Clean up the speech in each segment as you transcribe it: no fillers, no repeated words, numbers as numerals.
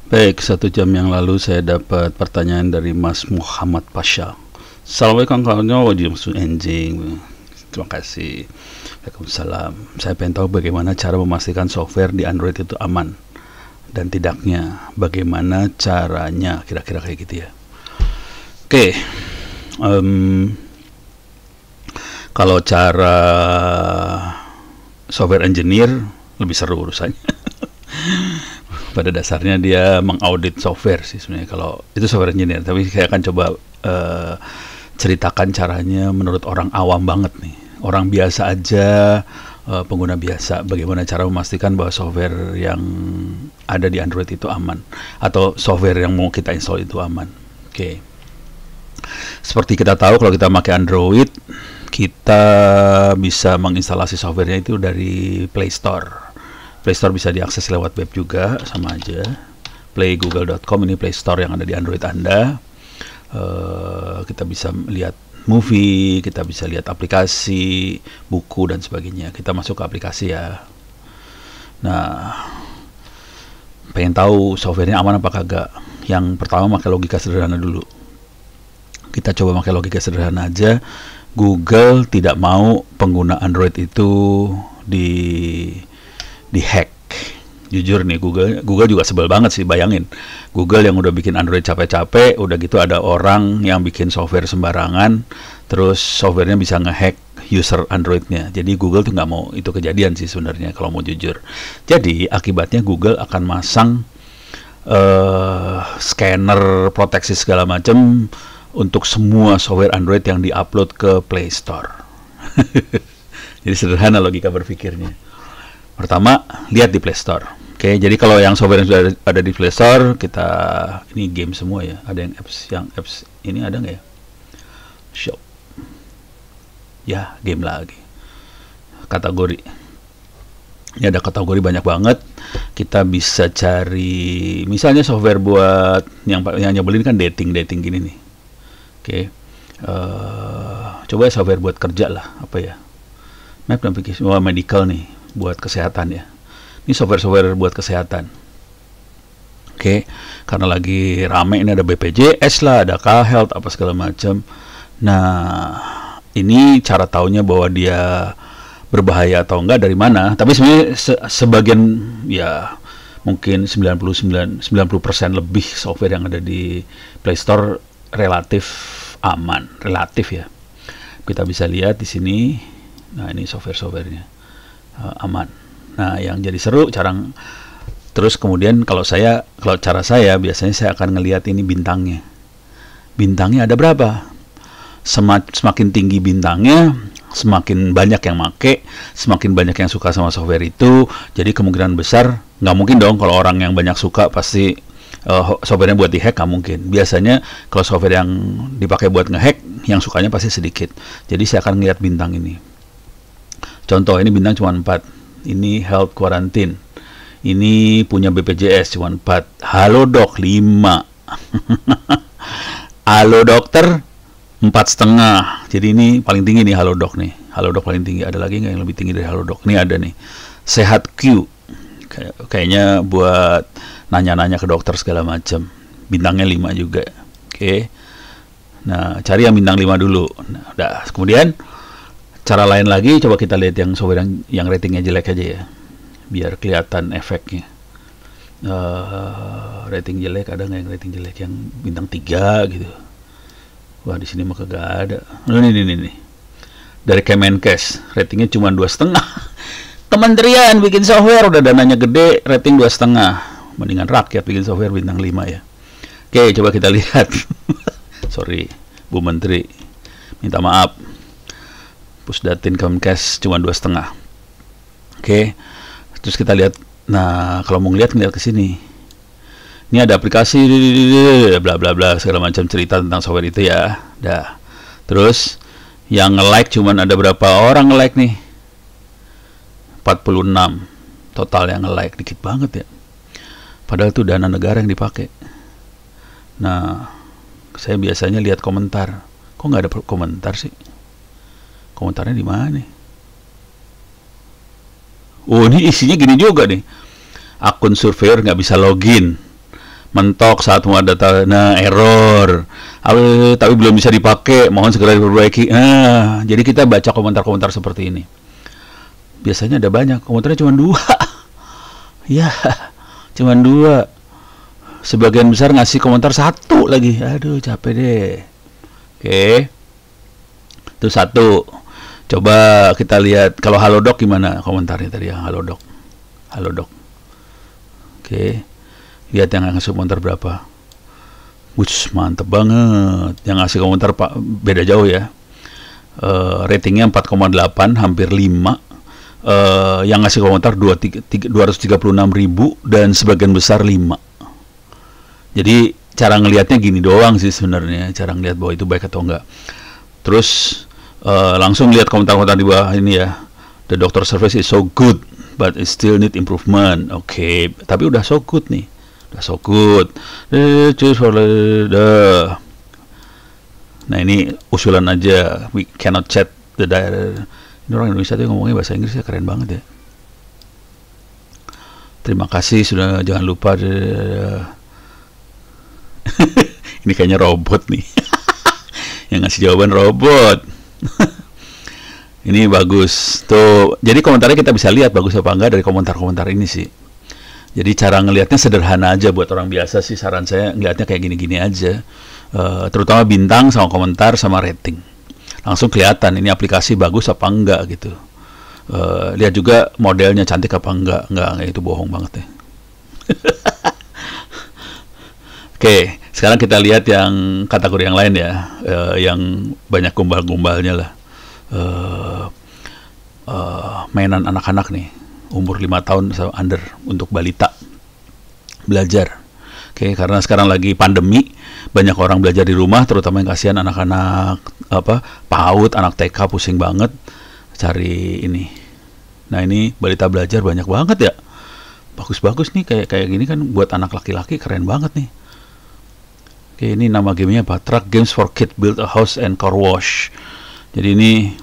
Baik, 1 jam yang lalu saya dapat pertanyaan dari Mas Muhammad Pasha. Assalamualaikum kawannya, wajib anjing. Terima kasih. Waalaikumsalam. Saya pengen tahu bagaimana cara memastikan software di Android itu aman dan tidaknya. Bagaimana caranya, kira-kira kayak gitu ya. Oke, kalau cara software engineer lebih seru urusannya. Pada dasarnya dia mengaudit software sih sebenarnya kalau itu software engineer, tapi saya akan coba ceritakan caranya menurut orang awam banget nih, orang biasa aja, pengguna biasa, bagaimana cara memastikan bahwa software yang ada di Android itu aman atau software yang mau kita install itu aman. Oke. Seperti kita tahu kalau kita pakai Android, kita bisa menginstalasi softwarenya itu dari Play Store. Play Store bisa diakses lewat web juga, sama aja. Playgoogle.com ini Play Store yang ada di Android Anda. Kita bisa lihat movie, kita bisa lihat aplikasi, buku dan sebagainya. Kita masuk ke aplikasi ya. Nah, pengen tahu softwarenya aman apa kagak? Yang pertama pakai logika sederhana dulu. Kita coba pakai logika sederhana aja. Google tidak mau pengguna Android itu di hack. Jujur nih, Google juga sebel banget sih, bayangin Google yang udah bikin Android capek-capek, udah gitu ada orang yang bikin software sembarangan, terus softwarenya bisa ngehack user Androidnya. Jadi Google tuh nggak mau itu kejadian sih sebenarnya kalau mau jujur. Jadi akibatnya Google akan masang scanner proteksi segala macam untuk semua software Android yang diupload ke Play Store. Jadi sederhana logika berpikirnya. Pertama, lihat di Play Store. Oke, jadi kalau yang software yang sudah ada di Play Store, kita ini game semua ya. Ada yang apps ini ada nggak ya? Shop. Ya, game lagi. Kategori. Ini ada kategori banyak banget. Kita bisa cari, misalnya software buat yang nyebelin kan dating gini nih. Oke. Coba software buat kerja lah, apa ya? Map application, medical nih. Buat kesehatan ya. Ini software buat kesehatan. Oke, karena lagi rame ini ada BPJS lah, ada K-Health apa segala macam. Nah, ini cara taunya bahwa dia berbahaya atau enggak dari mana? Tapi sebenarnya sebagian ya mungkin 90% lebih software yang ada di Play Store relatif aman, relatif ya. Kita bisa lihat di sini. Nah, ini softwarenya. Aman. Nah, yang jadi seru terus kemudian kalau cara saya biasanya saya akan ngelihat ini bintangnya. Bintangnya ada berapa? Semakin tinggi bintangnya, semakin banyak yang make, semakin banyak yang suka sama software itu. Jadi kemungkinan besar nggak mungkin dong kalau orang yang banyak suka pasti softwarenya buat dihack, nggak mungkin. Biasanya kalau software yang dipakai buat ngehack, yang sukanya pasti sedikit. Jadi saya akan ngelihat bintang ini. Contoh, ini bintang cuma 4. Ini health quarantine. Ini punya BPJS cuma 4. Halodoc 5. Halo dokter 4,5. Jadi ini paling tinggi nih Halodoc nih. Halodoc paling tinggi. Ada lagi nggak yang lebih tinggi dari Halodoc? Ini ada nih. Sehat Q. Kayaknya buat nanya-nanya ke dokter segala macam. Bintangnya 5 juga. Oke. Nah, cari yang bintang 5 dulu. Nah, udah. Kemudian cara lain lagi, coba kita lihat yang software yang ratingnya jelek aja ya, biar kelihatan efeknya. Rating jelek ada nggak yang rating jelek yang bintang 3 gitu? Wah, di sini mah kagak ada. Ini dari Kemenkes, ratingnya cuma 2,5. Kementerian bikin software udah dananya gede, rating 2,5. Mendingan rakyat bikin software bintang 5 ya. Oke, coba kita lihat. Sorry, Bu Menteri, minta maaf. Pusdatin Kemenkes cuma 2,5. Oke. Terus kita lihat. Nah, kalau mau ngeliat ke sini. Ini ada aplikasi bla bla bla segala macam cerita tentang software itu ya. Dah. Terus yang nge-like cuman ada berapa orang nge-like nih? 46 total yang nge-like, dikit banget ya. Padahal itu dana negara yang dipakai. Nah, saya biasanya lihat komentar. Kok nggak ada komentar sih? Komentarnya di mana nih? Oh, ini isinya gini juga nih. Akun surveyor nggak bisa login. mentok saat mau data, nah error, tapi belum bisa dipakai, mohon segera diperbaiki. Nah, jadi kita baca komentar-komentar seperti ini. Biasanya ada banyak, komentarnya cuma 2. Ya, cuma 2. Sebagian besar ngasih komentar 1 lagi. Aduh, capek deh. Oke. Itu 1. Coba kita lihat kalau Halodoc gimana komentarnya tadi ya, Halodoc. Halodoc. Oke. Lihat yang ngasih komentar berapa. Wush, mantep banget. Yang ngasih komentar Pak beda jauh ya. Ratingnya 4,8, hampir 5. Yang ngasih komentar 236.000 dan sebagian besar 5. Jadi cara ngelihatnya gini doang sih sebenarnya, cara ngelihat bahwa itu baik atau enggak. Terus langsung lihat komentar-komentar di bawah ini ya. The doctor service is so good, but it still need improvement. Oke, tapi udah so good nih. Udah so good. Nah ini usulan aja. We cannot chat the director. Ini orang Indonesia tuh ngomongnya bahasa Inggrisnya keren banget ya. Terima kasih sudah, jangan lupa. Ini kayaknya robot nih. Yang ngasih jawaban robot. Ini bagus tuh. Jadi komentarnya kita bisa lihat bagus apa enggak dari komentar-komentar ini sih. Jadi cara ngelihatnya sederhana aja buat orang biasa sih, saran saya ngelihatnya kayak gini-gini aja. Terutama bintang sama komentar sama rating. Langsung kelihatan ini aplikasi bagus apa enggak gitu. Lihat juga modelnya cantik apa enggak. Enggak itu bohong banget ya. Oke, sekarang kita lihat yang kategori yang lain ya, yang banyak gombal-gombalnya lah. Mainan anak-anak nih, umur 5 tahun sama under, untuk balita belajar. Oke, karena sekarang lagi pandemi, banyak orang belajar di rumah, terutama yang kasihan anak-anak PAUD, anak TK pusing banget cari ini. Nah ini balita belajar banyak banget ya, bagus-bagus nih, kayak gini kan buat anak laki-laki keren banget nih. Oke, ini nama gamenya apa? Truck Games for Kids, Build a House and Car Wash. Jadi ini,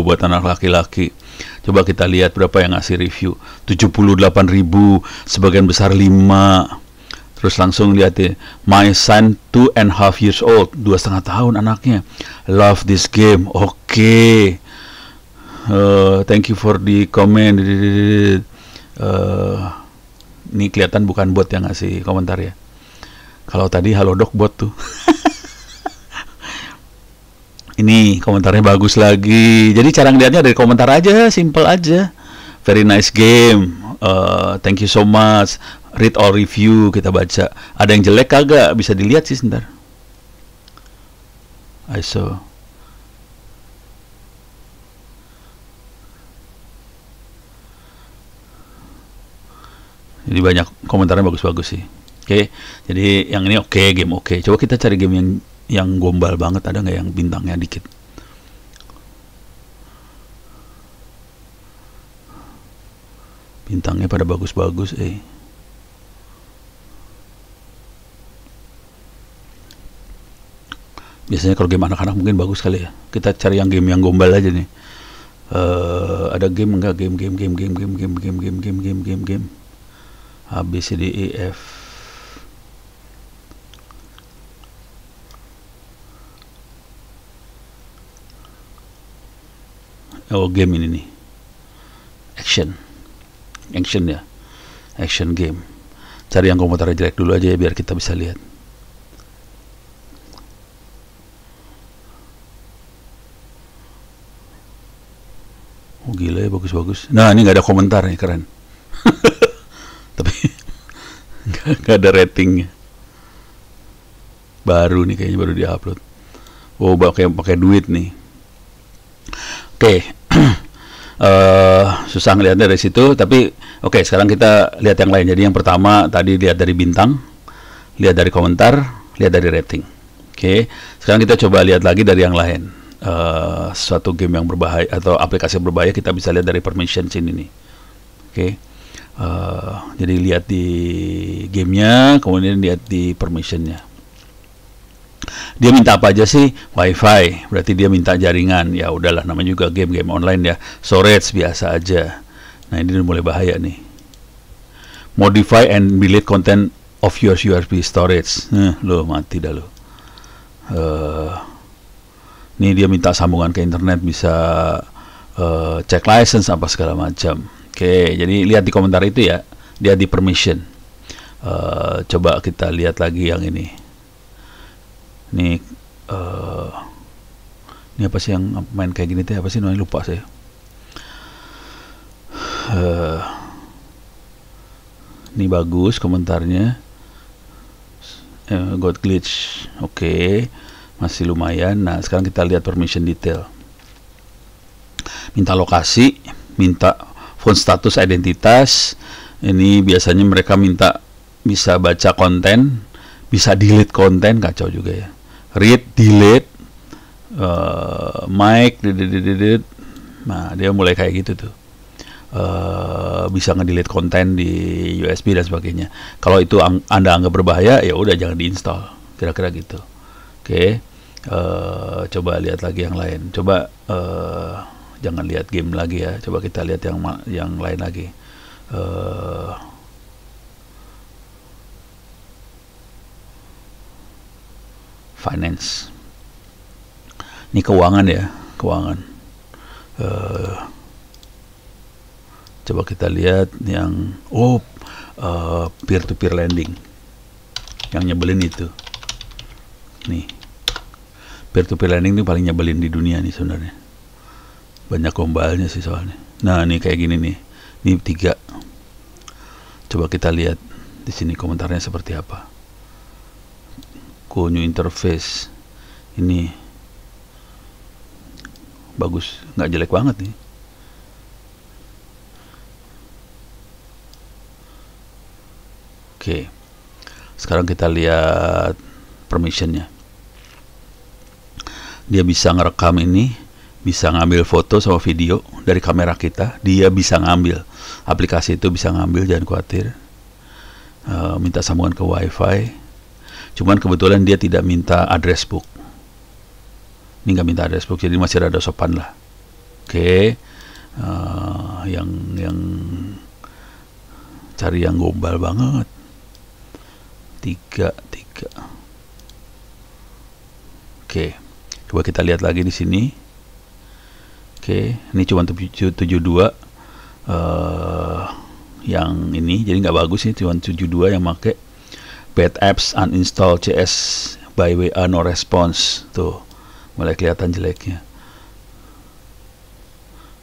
buat anak laki-laki. Coba kita lihat berapa yang ngasih review. 78.000, sebagian besar 5. Terus langsung lihat ya, my son 2.5 years old, 2,5 tahun anaknya. Love this game. Oke. Thank you for the comment. Ini kelihatan bukan bot yang ngasih komentar ya. Kalau tadi Halodoc bot tuh. Ini komentarnya bagus lagi. Jadi cara ngeliatnya dari komentar aja, simple aja. Very nice game. Thank you so much. Read all review, kita baca. Ada yang jelek kagak? Bisa dilihat sih sebentar. ISO. Jadi banyak komentarnya bagus-bagus sih. Oke. Jadi yang ini oke, game oke. Coba kita cari game yang gombal banget, ada nggak yang bintangnya dikit? Bintangnya pada bagus-bagus, Biasanya kalau game anak-anak mungkin bagus kali ya. Kita cari yang game yang gombal aja nih. Ada game enggak? Game. A B C D E F. Oh, game ini nih. Action ya. Action game. Cari yang komentarnya jelek dulu aja ya, biar kita bisa lihat. Oh gila ya, bagus-bagus. Nah ini nggak ada komentar nih, keren. Tapi nggak ada ratingnya. Baru nih kayaknya, baru diupload. Oh pakai duit nih. Oke. Susah ngelihatnya dari situ, tapi oke, sekarang kita lihat yang lain. Jadi yang pertama tadi lihat dari bintang, lihat dari komentar, lihat dari rating. Oke, sekarang kita coba lihat lagi dari yang lain. Suatu game yang berbahaya atau aplikasi yang berbahaya, kita bisa lihat dari permission sini nih. Oke, jadi lihat di gamenya, kemudian lihat di permissionnya. Dia minta apa aja sih? Wi-Fi, berarti dia minta jaringan. Ya udahlah, namanya juga game online ya. Storage biasa aja. Nah ini udah mulai bahaya nih. Modify and delete content of your USB storage. Lo mati dah lo. Ini dia minta sambungan ke internet, bisa cek license apa segala macam. Oke, jadi lihat di komentar itu ya, dia di permission. Coba kita lihat lagi yang ini. Ini apa sih yang main kayak gini teh? Apa sih namanya, lupa saya. Ini bagus komentarnya. Got glitch. Oke, masih lumayan. Nah, sekarang kita lihat permission detail. Minta lokasi, minta phone status, identitas. Ini biasanya mereka minta bisa baca konten, bisa delete konten, kacau juga ya. Read, delete, mic, delete. Nah, dia mulai kayak gitu tuh. Bisa ngedelete konten di USB dan sebagainya. Kalau itu Anda anggap berbahaya, ya udah jangan diinstal. Kira-kira gitu. Oke. Coba lihat lagi yang lain. Coba jangan lihat game lagi ya. Coba kita lihat yang lain lagi. Finance. Ini keuangan ya, keuangan. Coba kita lihat yang peer-to-peer lending. Yang nyebelin itu. Nih. Peer-to-peer lending ini paling nyebelin di dunia nih sebenarnya. Banyak gombalnya sih soalnya. Nah, ini kayak gini nih. Ini 3. Coba kita lihat di sini komentarnya seperti apa. New interface. Ini bagus, nggak jelek banget nih. Oke, sekarang kita lihat permissionnya. Dia bisa ngerekam ini, bisa ngambil foto sama video dari kamera kita. Dia bisa ngambil, aplikasi itu bisa ngambil, jangan khawatir. Minta sambungan ke WiFi. Cuman kebetulan dia tidak minta address book. Ini nggak minta address book, jadi masih rada sopan lah. Oke, yang cari yang gombal banget. 3. Oke, coba kita lihat lagi di sini. Oke, ini cuma 72. Yang ini jadi nggak bagus sih, cuma 72 yang make. Bad apps uninstall CS by WA no response. Tuh, mulai kelihatan jeleknya.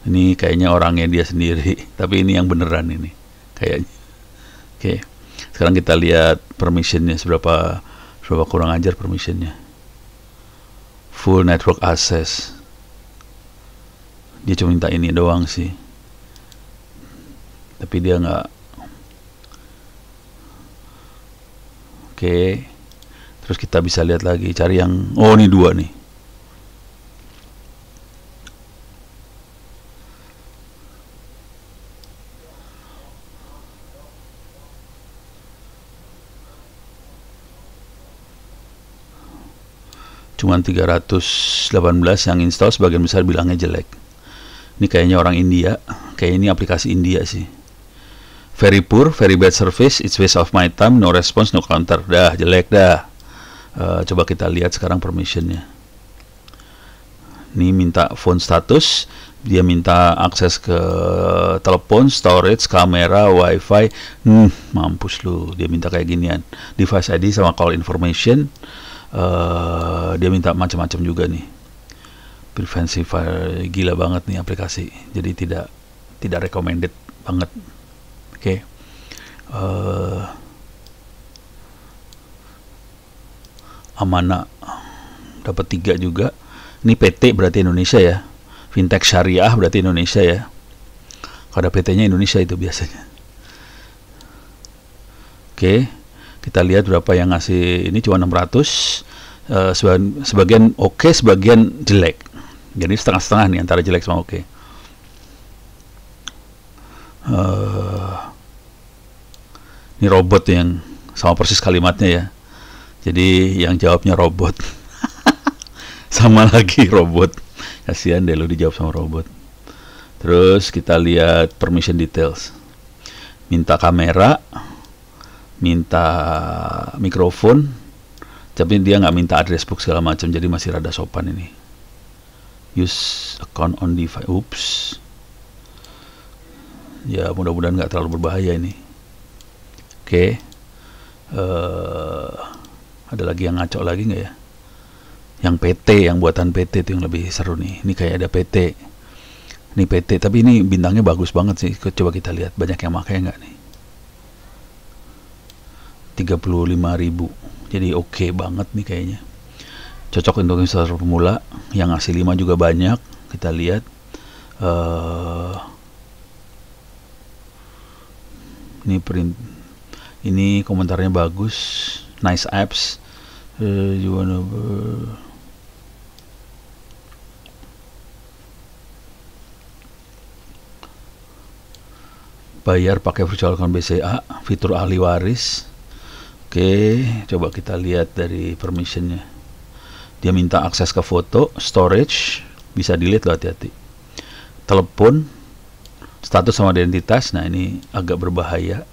Ini kayaknya orangnya dia sendiri, tapi ini yang beneran ini kayaknya. Oke, sekarang kita lihat permissionnya seberapa kurang ajar permissionnya. Full network access. Dia cuma minta ini doang sih, tapi dia nggak. Oke, terus kita bisa lihat lagi, cari yang ini 2 nih. Cuman 318 yang install, sebagian besar bilangnya jelek. Ini kayaknya orang India, kayak ini aplikasi India sih. Very poor, very bad service, it's waste of my time, no response, no counter. Dah, jelek dah. Coba kita lihat sekarang permissionnya. Ini minta phone status, dia minta akses ke telepon, storage, kamera, wifi. Mampus lu, dia minta kayak ginian. Device ID sama call information. Dia minta macam-macam juga nih. Preventive, gila banget nih aplikasi. Jadi tidak recommended banget. Oke. Amana dapat 3 juga. Ini PT berarti Indonesia ya. Fintech syariah berarti Indonesia ya. Kalau ada PT-nya Indonesia itu biasanya. Oke, kita lihat berapa yang ngasih. Ini cuma 600. Sebagian oke, sebagian jelek. Jadi setengah-setengah nih antara jelek sama oke. Ini robot yang sama persis kalimatnya ya. Jadi yang jawabnya robot. Sama lagi robot. Kasihan deh lu dijawab sama robot. Terus kita lihat permission details. Minta kamera, minta mikrofon, tapi dia nggak minta address book segala macam, jadi masih rada sopan ini. Use account on device. Oops. Ya mudah-mudahan nggak terlalu berbahaya ini. Oke. Ada lagi yang ngaco lagi nggak ya? Yang PT, yang buatan PT itu yang lebih seru nih. Ini kayak ada PT. Ini PT, tapi ini bintangnya bagus banget sih. Coba kita lihat banyak yang pakai nggak nih. 35.000. Jadi oke banget nih kayaknya. Cocok untuk investor pemula. Yang ngasih 5 juga banyak. Kita lihat. Ini print. Ini komentarnya bagus. Nice apps. You wanna bayar pakai virtual account BCA, fitur ahli waris. Oke, coba kita lihat dari permissionnya. Dia minta akses ke foto, storage, bisa delete loh, hati-hati. Telepon, status sama identitas. Nah ini agak berbahaya.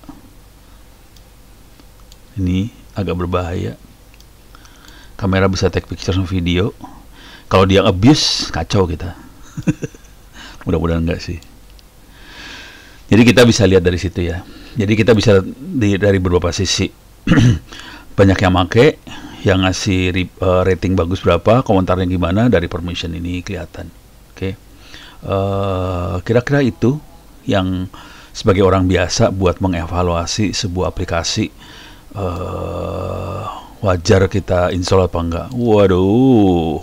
Ini agak berbahaya. Kamera bisa take picture sama video. Kalau dia abuse, kacau kita. Mudah-mudahan enggak sih. Jadi kita bisa lihat dari situ ya. Jadi kita bisa dari beberapa sisi. Banyak yang make, yang ngasih rating bagus berapa, komentarnya gimana, dari permission ini kelihatan. Oke. Kira-kira itu yang sebagai orang biasa buat mengevaluasi sebuah aplikasi, wajar kita install apa enggak. Waduh,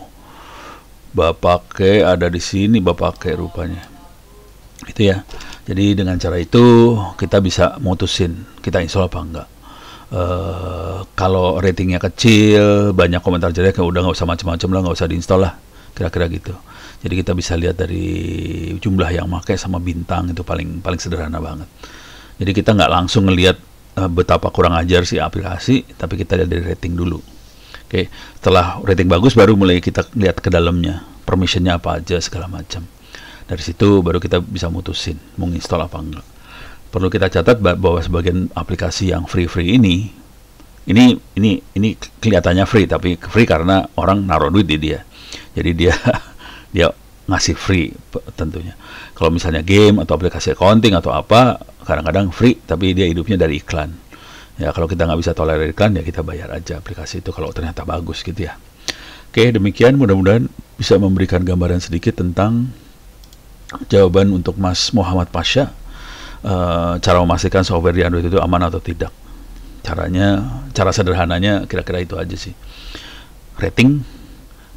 Bapake ada di sini, Bapake rupanya. Itu ya. Jadi dengan cara itu kita bisa mutusin kita install apa enggak. Kalau ratingnya kecil, banyak komentar jelek, ya udah nggak usah macam-macam lah, nggak usah diinstal lah, kira-kira gitu. Jadi kita bisa lihat dari jumlah yang pakai sama bintang, itu paling sederhana banget. Jadi kita nggak langsung ngelihat betapa kurang ajar si aplikasi, tapi kita lihat dari rating dulu. Oke, setelah rating bagus baru mulai kita lihat ke dalamnya, permissionnya apa aja segala macam. Dari situ baru kita bisa mutusin mau install apa enggak. Perlu kita catat bahwa sebagian aplikasi yang free ini kelihatannya free, tapi free karena orang naruh duit di dia. Jadi dia ngasih free tentunya. Kalau misalnya game atau aplikasi accounting atau apa, kadang-kadang free tapi dia hidupnya dari iklan. Ya kalau kita nggak bisa tolerir iklan, ya kita bayar aja aplikasi itu kalau ternyata bagus gitu ya. Oke, demikian, mudah-mudahan bisa memberikan gambaran sedikit tentang jawaban untuk Mas Muhammad Pasha, cara memastikan software di Android itu aman atau tidak. Cara sederhananya kira-kira itu aja sih. Rating,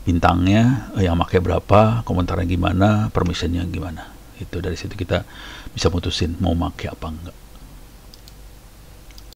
bintangnya, yang pakai berapa, komentarnya gimana, permissionnya gimana. Itu dari situ kita bisa mutusin mau pakai apa enggak.